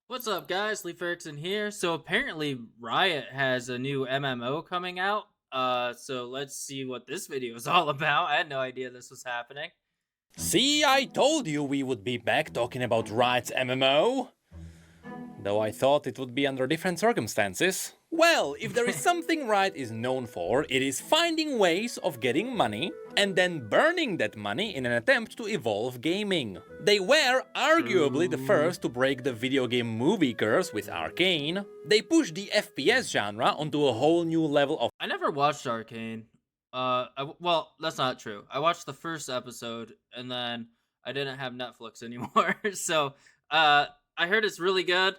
What's up, guys? Leaf Erickson here. So apparently, Riot has a new MMO coming out. So let's see what this video is all about. I had no idea this was happening. See, I told you we would be back talking about Riot's MMO. Though I thought it would be under different circumstances. Well, if there is something Riot is known for, it is finding ways of getting money and then burning that money in an attempt to evolve gaming. They were arguably the first to break the video game movie curse with Arcane. They pushed the FPS genre onto a whole new level of— I never watched Arcane. Well, that's not true. I watched the first episode and then I didn't have Netflix anymore. So, I heard it's really good.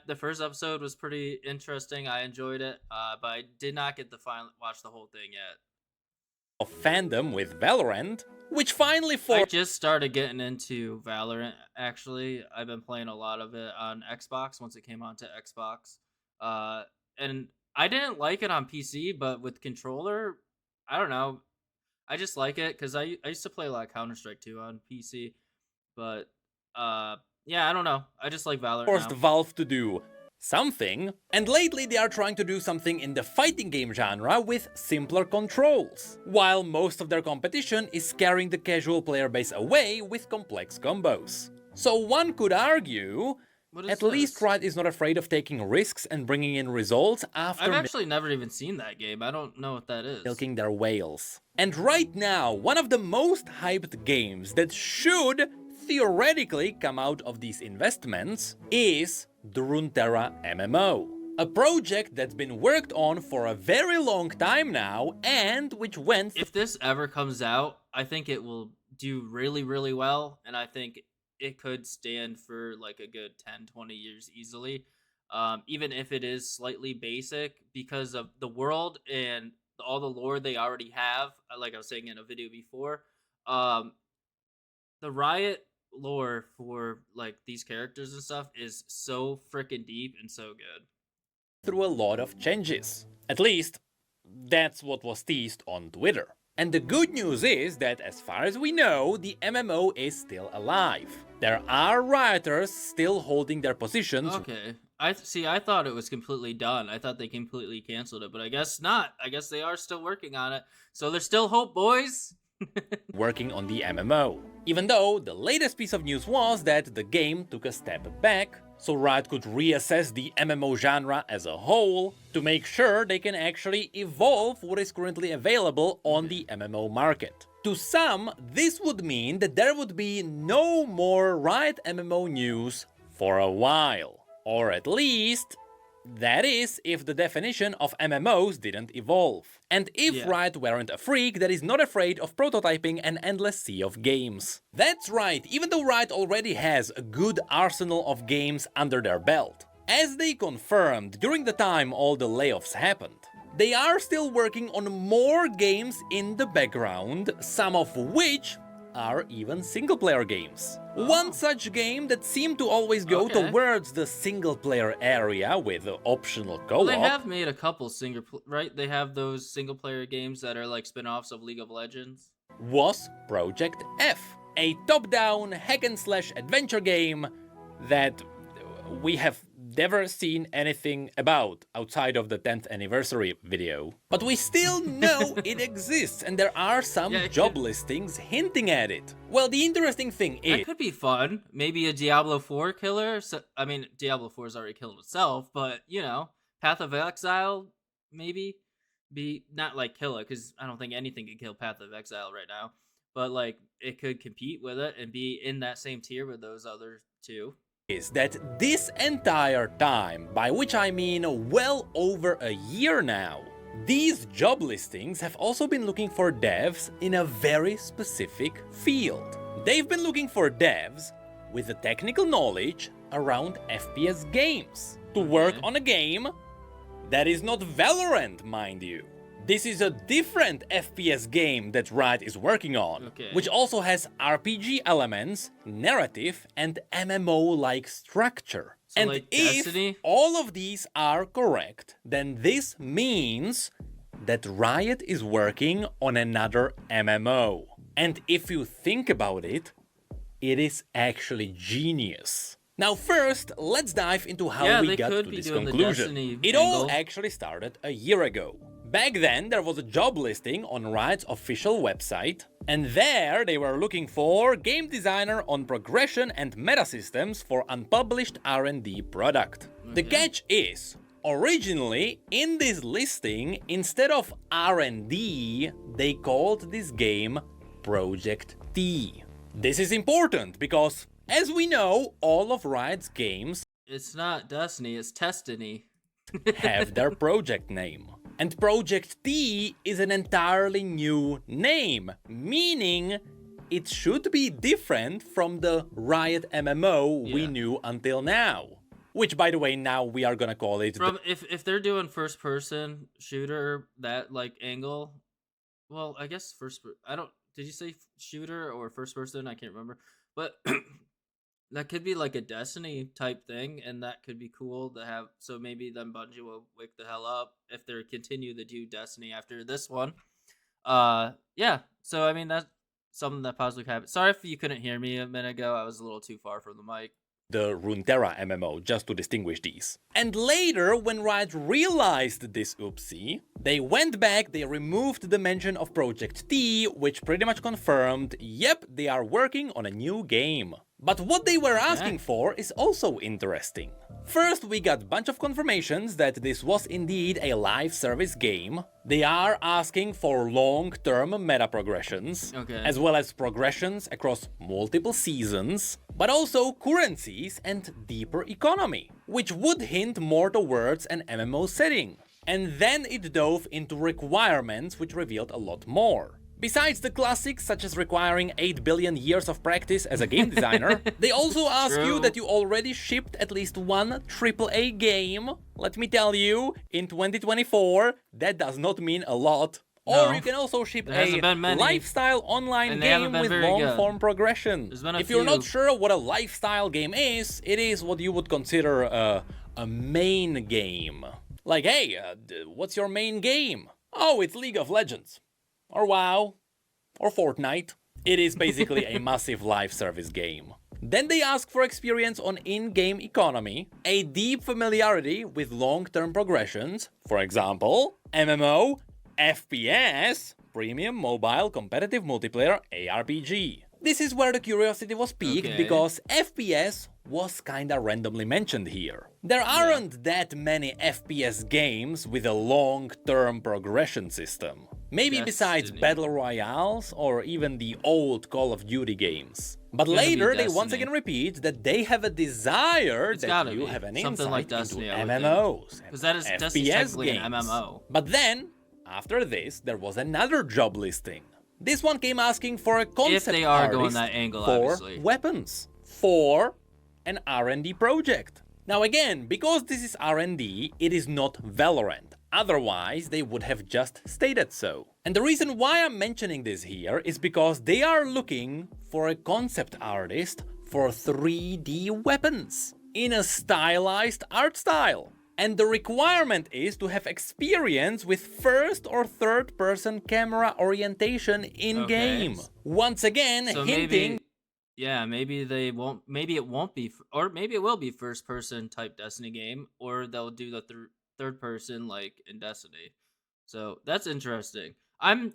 The first episode was pretty interesting. I enjoyed it, but I did not get to watch the whole thing yet. fandom with Valorant, which finally I just started getting into Valorant, actually. I've been playing a lot of it on Xbox once it came onto Xbox. And I didn't like it on PC, but with controller, I don't know. I just like it because I used to play a lot of Counter-Strike too on PC. But yeah, I don't know. I just like Valorant forced now. Valve to do something, and lately they are trying to do something in the fighting game genre with simpler controls, while most of their competition is scaring the casual player base away with complex combos. So one could argue, at least Riot is not afraid of taking risks and bringing in results after I've actually never even seen that game. I don't know what that is. milking their whales. And right now, one of the most hyped games that should theoretically come out of these investments is the Runeterra MMO. A project that's been worked on for a very long time now and which went— if this ever comes out, I think it will do really, really well, and I think it could stand for like a good 10-20 years easily, even if it is slightly basic because of the world and all the lore they already have. Like I was saying in a video before, the Riot lore for like these characters and stuff is so freaking deep and so good. through a lot of changes. At least, that's what was teased on Twitter. And the good news is that as far as we know, the MMO is still alive. There are rioters still holding their positions. Okay. I thought it was completely done. I thought they completely canceled it, but I guess not. I guess they are still working on it. So there's still hope, boys. Working on the MMO. Even though the latest piece of news was that the game took a step back, so Riot could reassess the MMO genre as a whole to make sure they can actually evolve what is currently available on the MMO market. To some, this would mean that there would be no more Riot MMO news for a while. Or at least, that is, if the definition of MMOs didn't evolve. And if Riot weren't a freak that is not afraid of prototyping an endless sea of games. That's right, even though Riot already has a good arsenal of games under their belt. As they confirmed during the time all the layoffs happened, they are still working on more games in the background, some of which are even single-player games. One such game that seemed to always go towards the single-player area with optional co-op. Well, they have made a couple right? They have those single-player games that are like spin-offs of League of Legends. Was Project F, a top-down hack-and-slash adventure game that we have never seen anything about outside of the 10th anniversary video. But we still know it exists, and there are some job listings hinting at it. Well, the interesting thing is— that could be fun. Maybe a Diablo 4 killer. So, I mean, Diablo 4 has already killed itself, but, you know, Path of Exile, maybe? Be not like kill it, because I don't think anything could kill Path of Exile right now. But, like, it could compete with it and be in that same tier with those other two. Is that this entire time, by which I mean well over a year now, these job listings have also been looking for devs in a very specific field. They've been looking for devs with the technical knowledge around FPS games to work on a game that is not Valorant, mind you. This is a different FPS game that Riot is working on, which also has RPG elements, narrative, and MMO-like structure. So and like if Destiny? all of these are correct, then this means that Riot is working on another MMO. And if you think about it, it is actually genius. Now first, let's dive into how Yeah, we they got could to be this doing the conclusion. Destiny It all angle. actually started a year ago. Back then, there was a job listing on Riot's official website, and there they were looking for game designer on progression and meta systems for unpublished R&D product. The catch is, originally, in this listing, instead of R&D, they called this game Project T. This is important because, as we know, all of Riot's games It's not Destiny, it's Testiny. have their project name. And Project T is an entirely new name, meaning it should be different from the Riot MMO we knew until now. Which, by the way, now we are gonna call it From if they're doing first person shooter, that like angle, well, I guess I don't, did you say shooter or first person? I can't remember. But that could be like a Destiny type thing, and that could be cool to have. So maybe then Bungie will wake the hell up if they continue to do Destiny after this one. Yeah. So I mean, that's something that possibly could happen. Sorry if you couldn't hear me a minute ago. I was a little too far from the mic. the Runeterra MMO, just to distinguish these. And later, when Riot realized this oopsie, they went back, they removed the mention of Project T, which pretty much confirmed, yep, they are working on a new game. But what they were asking for is also interesting. First, we got a bunch of confirmations that this was indeed a live service game. They are asking for long-term meta progressions, as well as progressions across multiple seasons, but also currencies and deeper economy, which would hint more towards an MMO setting. And then it dove into requirements, which revealed a lot more. Besides the classics, such as requiring 8 billion years of practice as a game designer, they also ask you that you already shipped at least one AAA game. Let me tell you, in 2024, that does not mean a lot. Or you can also ship a lifestyle online game with long-form progression. If you're not sure what a lifestyle game is, it is what you would consider a main game. Like, hey, what's your main game? Oh, it's League of Legends. Or WoW, or Fortnite. It is basically a massive live service game. Then they ask for experience on in-game economy, a deep familiarity with long-term progressions, for example, MMO, FPS, premium mobile competitive multiplayer ARPG. This is where the curiosity was piqued because FPS was kinda randomly mentioned here. There aren't that many FPS games with a long-term progression system. Maybe besides Battle Royales or even the old Call of Duty games. But later they once again repeat that they have a desire that you have an insight into MMOs, because that is FPS games. an MMO. But then, after this, there was another job listing. This one came asking for a concept artist for weapons, for an R&D project. Now again, because this is R&D, it is not Valorant. Otherwise, they would have just stated so. And the reason why I'm mentioning this here is because they are looking for a concept artist for 3D weapons in a stylized art style. And the requirement is to have experience with first or third person camera orientation in-game. Once again, so hinting... maybe they won't, maybe it won't be, or maybe it will be first person type Destiny game, or they'll do the third person like in Destiny. So that's interesting. I'm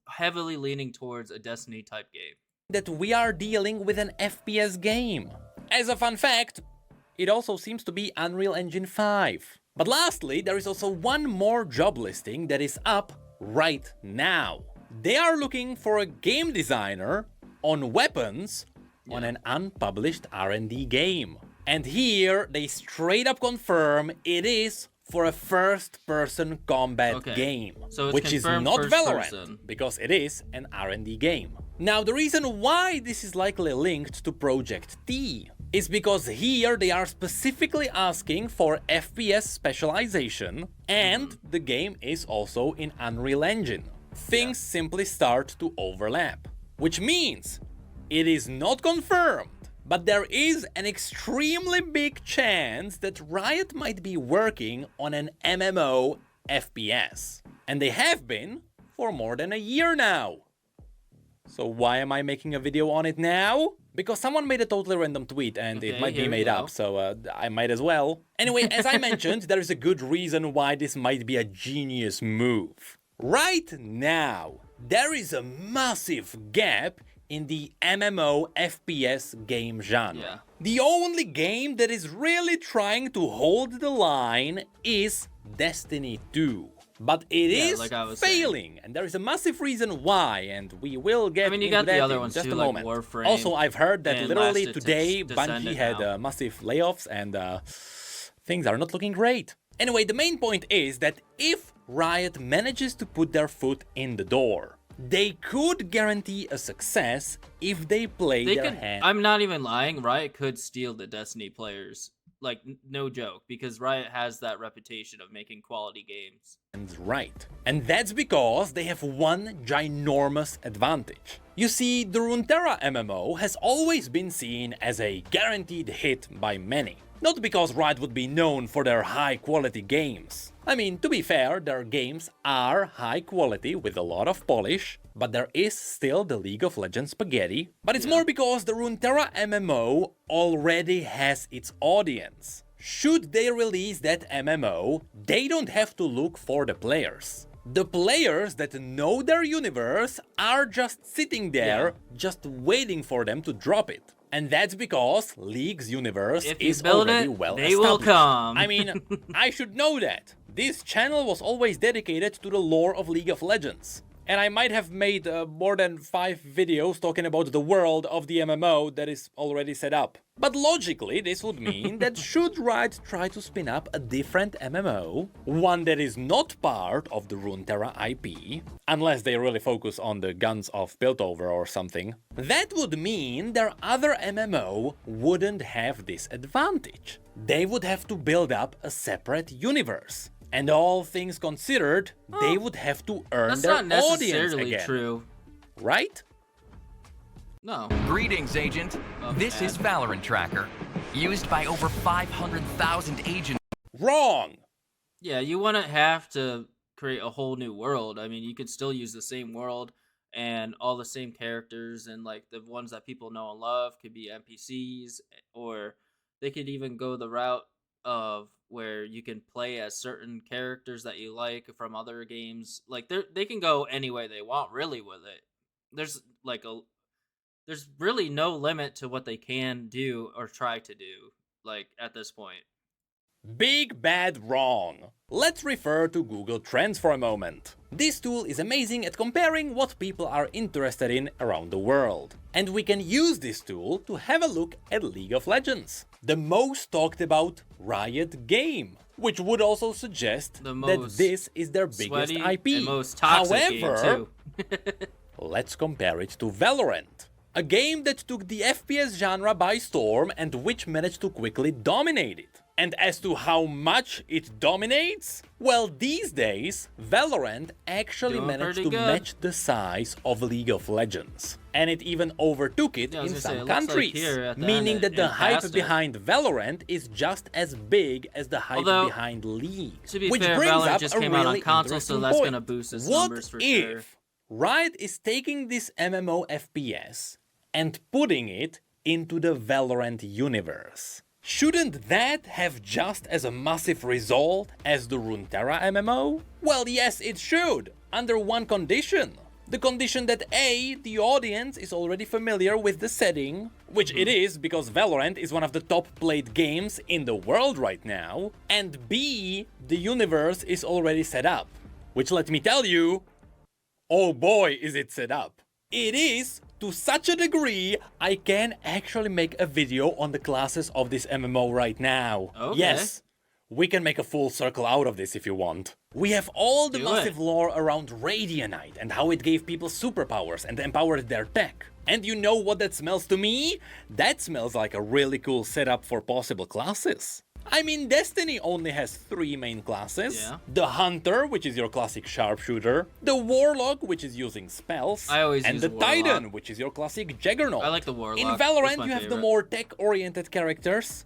heavily leaning towards a Destiny type game. That we are dealing with an FPS game. As a fun fact, it also seems to be Unreal Engine 5. But lastly, there is also one more job listing that is up right now. They are looking for a game designer on weapons on an unpublished R&D game. And here they straight up confirm it is for a first-person combat game, so which is not Valorant, because it is an R&D game. Now, the reason why this is likely linked to Project T is because here they are specifically asking for FPS specialization, and the game is also in Unreal Engine. Things simply start to overlap, which means it is not confirmed, but there is an extremely big chance that Riot might be working on an MMO FPS. And they have been for more than a year now. So why am I making a video on it now? because someone made a totally random tweet and it Okay, might be here we made go. up, so I might as well. Anyway, as I mentioned, there is a good reason why this might be a genius move. Right now, there is a massive gap in the MMO FPS game genre. Yeah. The only game that is really trying to hold the line is Destiny 2. But it is like I was failing, and there is a massive reason why, and we will get you into got the that other in ones just too, a like moment. Warframe Also, I've heard that and literally Last today Descendant Bungie had now. massive layoffs, and things are not looking great. Anyway, the main point is that if Riot manages to put their foot in the door, they could guarantee a success if they play their hand. I'm not even lying. Riot could steal the Destiny players. Like, no joke, because Riot has that reputation of making quality games. Right. And that's because they have one ginormous advantage. You see, the Runeterra MMO has always been seen as a guaranteed hit by many. Not because Riot would be known for their high-quality games. I mean, to be fair, their games are high quality with a lot of polish, but there is still the League of Legends spaghetti. But it's more because the Runeterra MMO already has its audience. Should they release that MMO, they don't have to look for the players. The players that know their universe are just sitting there, just waiting for them to drop it. And that's because League's universe is already well established. They will come. I mean, I should know that. This channel was always dedicated to the lore of League of Legends. And I might have made more than 5 videos talking about the world of the MMO that is already set up. But logically, this would mean that should Riot try to spin up a different MMO, one that is not part of the Runeterra IP, unless they really focus on the Guns of Piltover or something, that would mean their other MMO wouldn't have this advantage. They would have to build up a separate universe. And all things considered, they would have to earn their audience again. That's not necessarily true. Right? No. Greetings, Agent. This is Valorant Tracker, used by over 500,000 agents. Wrong! Yeah, you wouldn't have to create a whole new world. I mean, you could still use the same world and all the same characters, and like the ones that people know and love could be NPCs, or they could even go the route of where you can play as certain characters that you like from other games. Like they can go any way they want really with it. There's really no limit to what they can do or try to do, like, at this point. Big bad wrong. Let's refer to Google Trends for a moment. This tool is amazing at comparing what people are interested in around the world. And we can use this tool to have a look at League of Legends, the most talked about Riot game, which would also suggest that this is their biggest IP. And most toxic However, game too. let's compare it to Valorant, a game that took the FPS genre by storm and which managed to quickly dominate it. And as to how much it dominates, well, these days, Valorant actually managed to match the size of League of Legends. And it even overtook it in some countries, meaning that the hype behind Valorant is just as big as the hype behind League. To be fair, Valorant just came out on console, so that's gonna boost its numbers for sure. What if Riot is taking this MMO FPS and putting it into the Valorant universe? Shouldn't that have just as a massive result as the Runeterra MMO? Well, yes, it should, under one condition. The condition that A, the audience is already familiar with the setting, which it is because Valorant is one of the top played games in the world right now, and B, the universe is already set up. Which, let me tell you, oh boy is it set up. It is to such a degree, I can actually make a video on the classes of this MMO right now. Okay. Yes, we can make a full circle out of this if you want. We have all the massive lore around Radianite and how it gave people superpowers and empowered their tech. And you know what that smells to me? That smells like a really cool setup for possible classes. I mean, Destiny only has 3 main classes. The Hunter, which is your classic sharpshooter, the Warlock, which is using spells, and the Titan, which is your classic Juggernaut. I like the Warlock. In Valorant, you have the more tech-oriented characters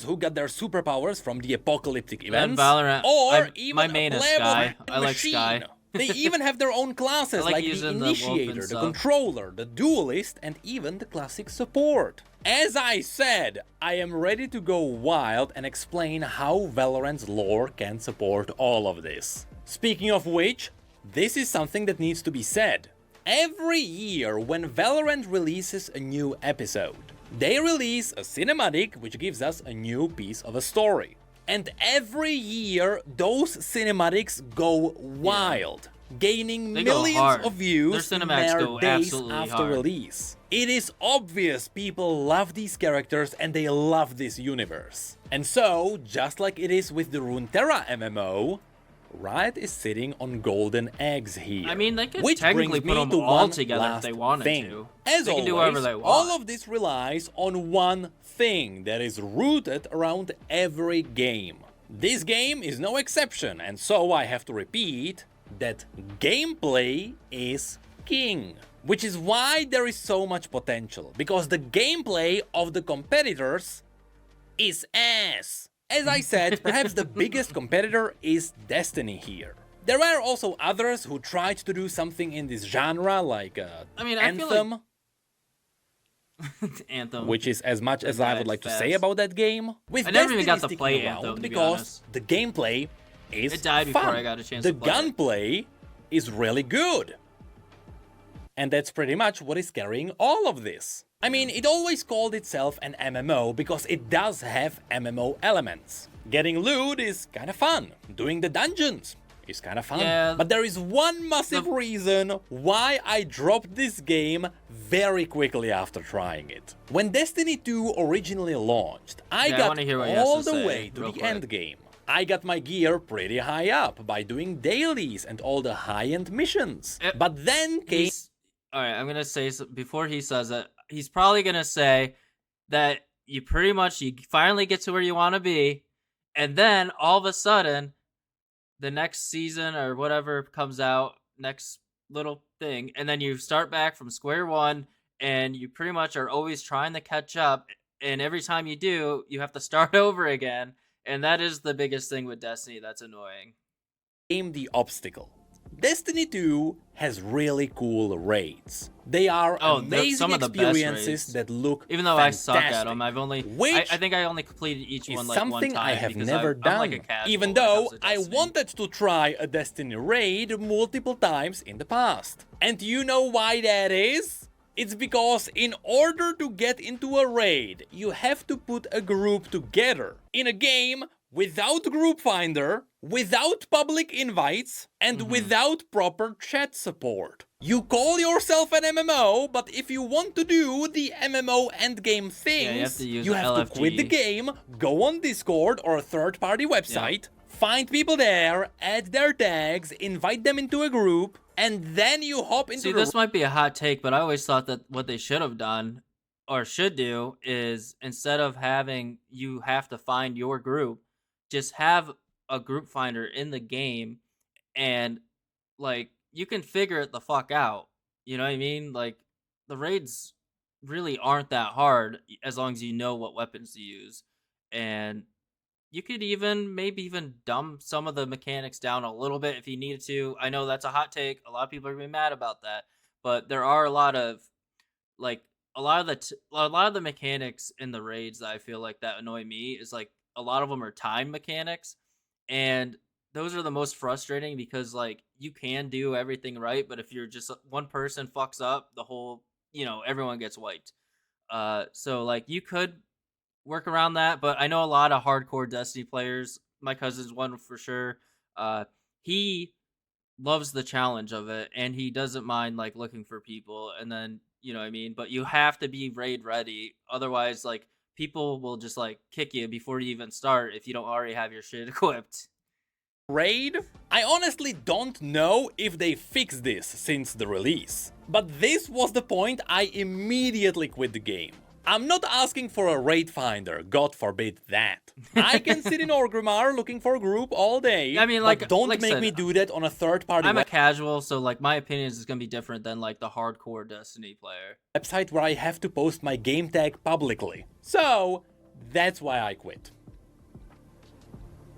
who got their superpowers from the apocalyptic events, Valorant, or even my main is Sky. I like Sky. They even have their own classes like like the using the wolf and Initiator, the stuff. Controller, the Duelist, and even the classic Support. As I said, I am ready to go wild and explain how Valorant's lore can support all of this. Speaking of which, this is something that needs to be said. Every year when Valorant releases a new episode, they release a cinematic which gives us a new piece of a story. And every year those cinematics go wild, gaining They go millions hard. of views Their in cinematics their go days absolutely after hard. release. It is obvious people love these characters and they love this universe. And so, just like it is with the Runeterra MMO, Riot is sitting on golden eggs here. I mean, they could which technically brings put me them to all one together if last they wanted thing. to. As They can always, do whatever they want. all of this relies on one thing that is rooted around every game. This game is no exception, and so I have to repeat that gameplay is king. Which is why there is so much potential, because the gameplay of the competitors is ass. As I said, perhaps the biggest competitor is Destiny here. There were also others who tried to do something in this genre, like I mean, I feel like- Anthem, Anthem. which is as much as I would died like to fast. say about that game. With I never even got Destiny to play sticking Anthem, around to be because honest. the gameplay is It died before fun. I got a chance the to play it. gunplay is really good. And that's pretty much what is carrying all of this. I mean, it always called itself an MMO because it does have MMO elements. Getting loot is kinda fun. Doing the dungeons is kinda fun. Yeah. But there is one massive reason why I dropped this game very quickly after trying it. When Destiny 2 originally launched, I Yeah, I got wanna hear what he has all to the say way to real the quick. end game. I got my gear pretty high up by doing dailies and all the high-end missions. But then came All right, I'm gonna say before he says it, he's probably gonna say that you finally get to where you want to be, and then all of a sudden, the next season or whatever comes out, next little thing, and then you start back from square one, and you pretty much are always trying to catch up, and every time you do, you have to start over again, and that is the biggest thing with Destiny that's annoying. the obstacle. Destiny 2 has really cool raids. They are amazing some of the best experiences raids. that look Even though I suck at fantastic, them, I've only which I think I only completed each is one like one something time I have because never I'm done. like a casual Even when it though comes to I Destiny. wanted to try a Destiny raid multiple times in the past. And you know why that is? It's because in order to get into a raid, you have to put a group together in a game without group finder, without public invites, and without proper chat support. You call yourself an MMO, but if you want to do the MMO endgame things, you have to use you have to quit the LFG. game, go on Discord or a third-party website, find people there, add their tags, invite them into a group, and then you hop into See, the this might be a hot take, but I always thought that what they should have done or should do is instead of having you have to find your group, just have a group finder in the game and like you can figure it the fuck out. You know what I mean? Like the raids really aren't that hard as long as you know what weapons to use. And you could maybe even dumb some of the mechanics down a little bit if you needed to. I know that's a hot take. A lot of people are gonna be mad about that, but there are a lot of like a lot of the mechanics in the raids that I feel like that annoy me is like a lot of them are time mechanics, and those are the most frustrating because like you can do everything right, but if you're just one person fucks up, the whole everyone gets wiped. So like you could work around that, but I know a lot of hardcore Destiny players. My cousin's one for sure. He loves the challenge of it, and he doesn't mind like looking for people, and then you know what I mean. But you have to be raid ready, otherwise like people will just like kick you before you even start if you don't already have your shit equipped. raid? I honestly don't know if they fixed this since the release. But this was the point I immediately quit the game. I'm not asking for a raid finder, God forbid that. I can sit in Orgrimmar looking for a group all day, I mean, but like- don't like I make said, me do that on a third-party I'm a casual, so like my opinion is gonna be different than like the hardcore Destiny player. website where I have to post my game tag publicly. So, that's why I quit.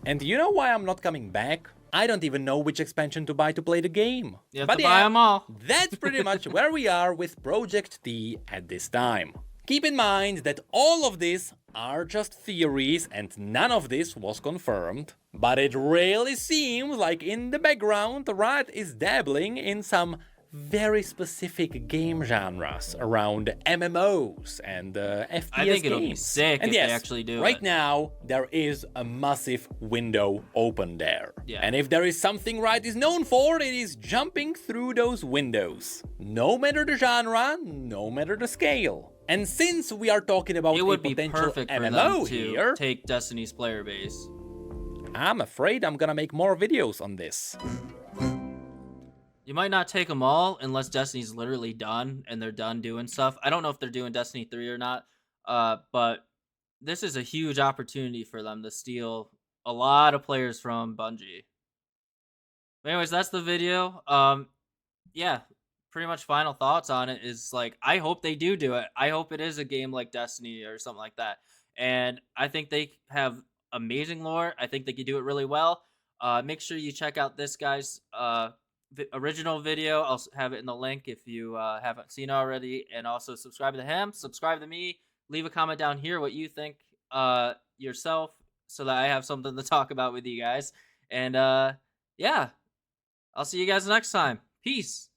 And you know why I'm not coming back? I don't even know which expansion to buy to play the game. You have But to buy them all. that's pretty much where we are with Project T at this time. Keep in mind that all of this are just theories and none of this was confirmed. But it really seems like in the background Riot is dabbling in some very specific game genres around MMOs and FPS I think it'll be games. sick And if yes, they actually do right it. now there is a massive window open there. Yeah. And if there is something Riot is known for, it is jumping through those windows. No matter the genre, no matter the scale. And since we are talking about It a would be potential perfect for them MMO to here, take Destiny's player base. I'm afraid I'm gonna make more videos on this. You might not take them all unless Destiny's literally done and they're done doing stuff. I don't know if they're doing Destiny 3 or not, but this is a huge opportunity for them to steal a lot of players from Bungie. But anyways, that's the video. Yeah, pretty much final thoughts on it is like, I hope they do it. I hope it is a game like Destiny or something like that. And I think they have amazing lore. I think they can do it really well. Make sure you check out this guy's original video. I'll have it in the link if you haven't seen already, and also subscribe to him, subscribe to me, leave a comment down here what you think yourself, so that I have something to talk about with you guys. And yeah, I'll see you guys next time. Peace.